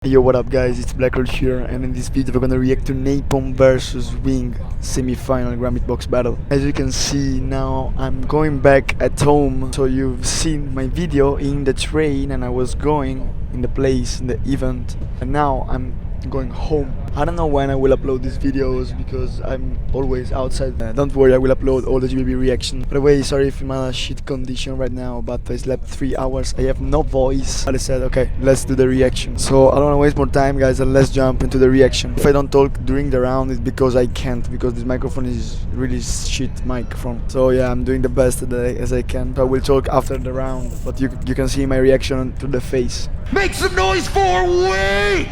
Yo, what up guys, it's BlackRoll here, and in this video we're gonna react to NaPoM versus Wing semi-final Beatbox Battle. As you can see now, I'm going back at home, so you've seen my video in the train and I was going in the place, in the event, and now I'm going home. I don't know when I will upload these videos because I'm always outside. Don't worry, I will upload all the GBB reaction. By the way, sorry if I'm in a shit condition right now, but I slept 3 hours, I have no voice. But I said, okay, let's do the reaction. So I don't want to waste more time guys, and let's jump into the reaction. If I don't talk during the round, it's because I can't, because this microphone is really shit microphone. So yeah, I'm doing the best as I can. So I will talk after the round, but you can see my reaction to the face. Make some noise for Wing!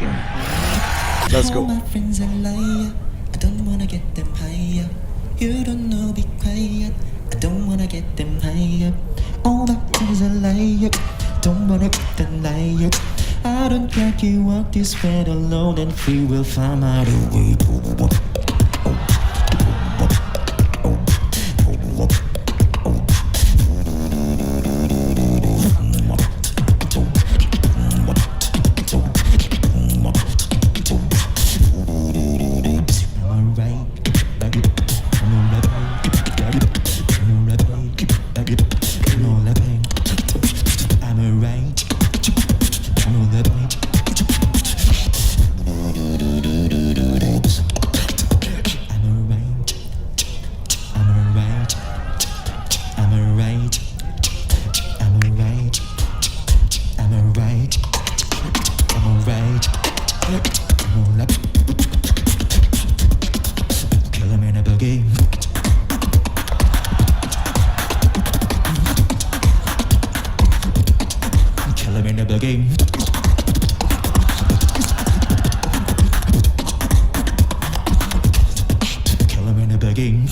Let's go. All my friends are liar. I don't wanna get them higher. You don't know, be quiet. I don't wanna get them higher. All my friends are liar. Don't wanna get them liar. I don't care, you walk this bed alone and free will find out a way. Kill him in a boogie. Kill him in a boogie. Kill him in a boogie.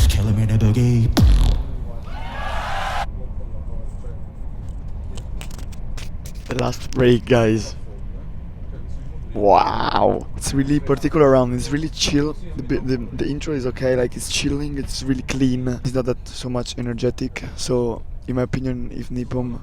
Kill him in a boogie. The last break guys. Wow, it's really particular round. It's really chill. The intro is okay, like it's chilling, it's really clean, it's not that so much energetic. So in my opinion, if NaPoM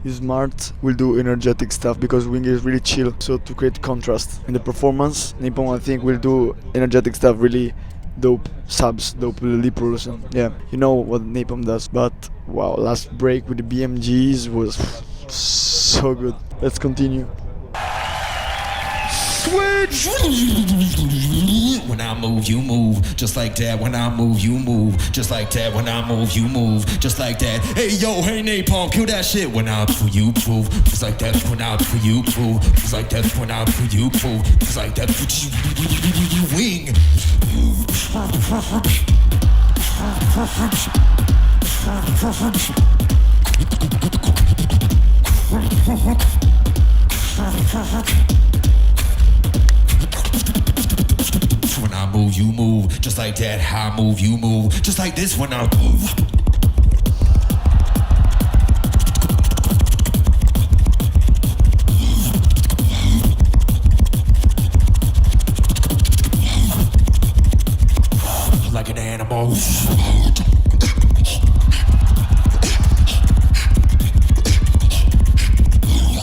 is smart, will do energetic stuff, because Wing is really chill, so to create contrast in the performance, NaPoM I think will do energetic stuff, really dope subs, dope lip rolls, and yeah, you know what NaPoM does. But wow, last break with the BMGs was so good. Let's continue. Switch! When I move, you move. Just like that. When I move, you move. Just like that. When I move, you move. Just like that. Hey yo, hey NaPoM, kill that shit. When I prove, you prove. Just like that. When I prove, you prove. Just like that. When I prove, you prove. Just like that. Wing. When I move, you move. Just like that. How I move, you move. Just like this when I move. Like an animal.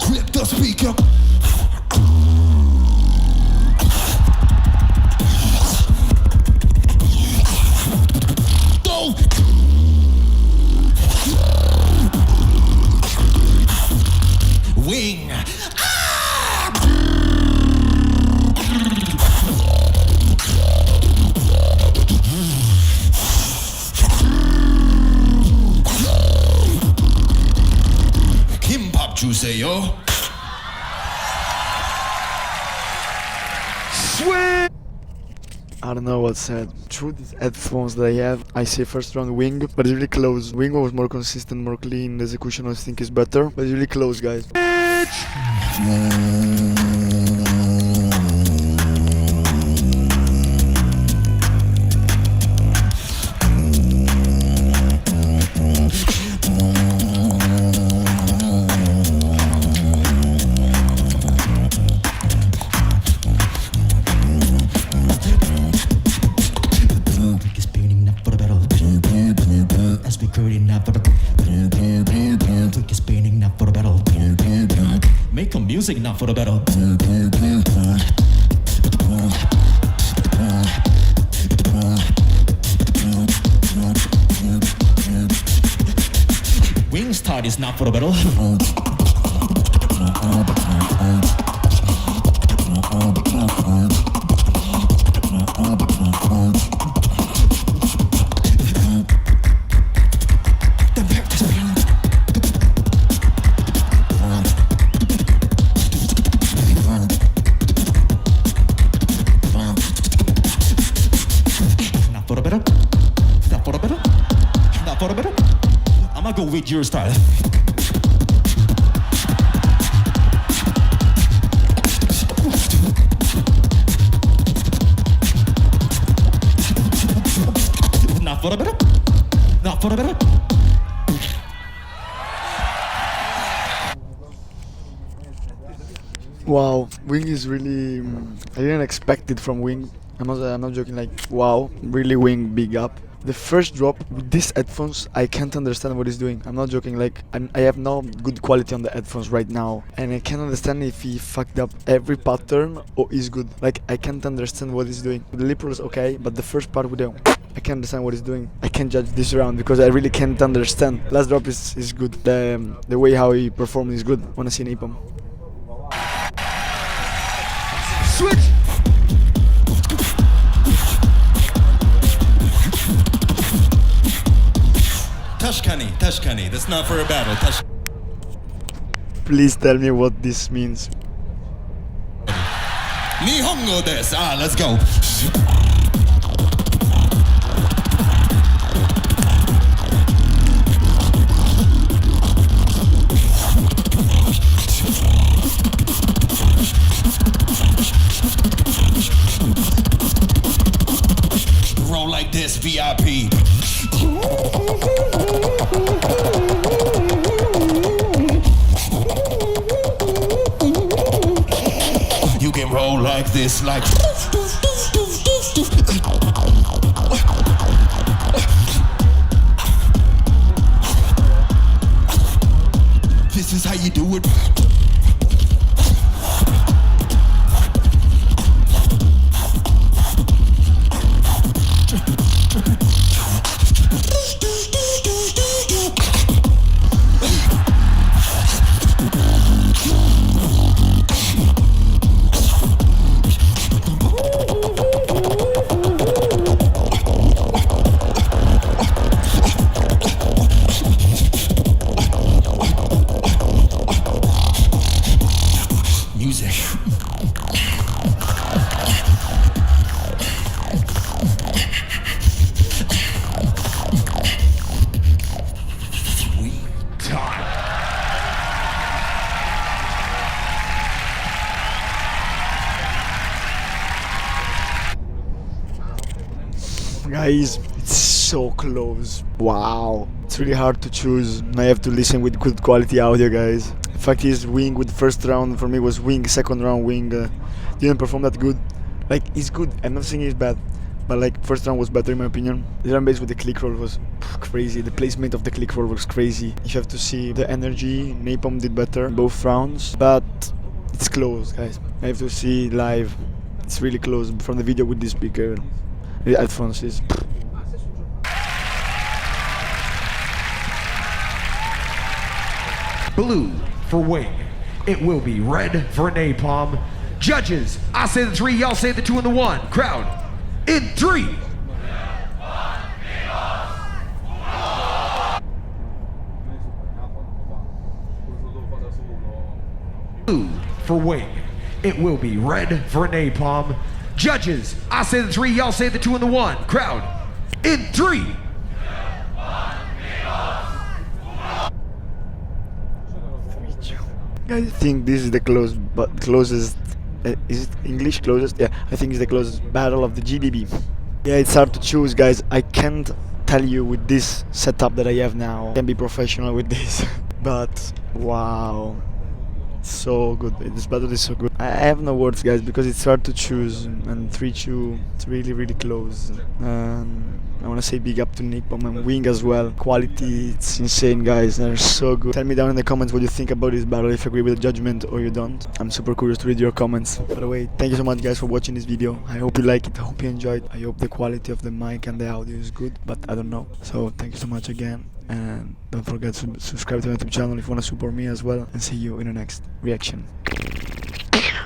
Clip the speaker. Wing. Kim Pop 주세요. Swing! I don't know what's said. Through these headphones that I have, I say first round Wing, but it's really close. Wing was more consistent, more clean. The execution I think is better, but it's really close, guys. It's building up for the battle. As we creating up for the music, not for the battle. Wings start is not for the battle. Not for the battle. Not for the battle. Not for the battle. I'ma go with your style. Not for the better. Not for the better. Wow, Wing is really. I didn't expect it from Wing. I'm not joking. Like, wow, really Wing, big up. The first drop with these headphones, I can't understand what he's doing. I'm not joking. Like, I have no good quality on the headphones right now, and I can't understand if he fucked up every pattern or is good. Like, I can't understand what he's doing. The lip roll is okay, but the first part with the I can't understand what he's doing. I can't judge this round because I really can't understand. Last drop is good. The way how he performed is good. Wanna see NaPoM. Switch. Tashkani, that's not for a battle. Please tell me what this means. Nihongo desu. Let's go. Roll like this, VIP. You can roll like this, like. This is how you do it. Music. Guys, it's so close. Wow. It's really hard to choose. I have to listen with good quality audio, guys. The fact is, Wing with first round for me was Wing, second round Wing didn't perform that good. Like, he's good, I'm not saying he's bad, but like, first round was better in my opinion. The drum bass with the click roll was crazy. The placement of the click roll was crazy. You have to see the energy. NaPoM did better in both rounds, but it's close, guys. I have to see live. It's really close from the video with this speaker. The headphones is. Blue for Wing. It will be red for NaPoM. Judges, I say the 3, y'all say the 2 and the 1. Crowd, in 3. Blue for Wing. It will be red for NaPoM. Judges, I say the 3, y'all say the 2 and the 1. Crowd, in 3. I think this is the closest. Is it English closest? Yeah, I think it's the closest battle of the GBB. Yeah, it's hard to choose, guys. I can't tell you with this setup that I have now. I can be professional with this, but wow, so good. This battle is so good. I have no words, guys, because it's hard to choose, and 3-2. It's really, really close. I want to say big up to NaPoM and Wing as well. Quality, it's insane, guys. They're so good. Tell me down in the comments what you think about this battle, if you agree with the judgment or you don't. I'm super curious to read your comments. By the way, thank you so much, guys, for watching this video. I hope you like it. I hope you enjoyed. I hope the quality of the mic and the audio is good, but I don't know. So thank you so much again. And don't forget to subscribe to my YouTube channel if you want to support me as well. And see you in the next reaction.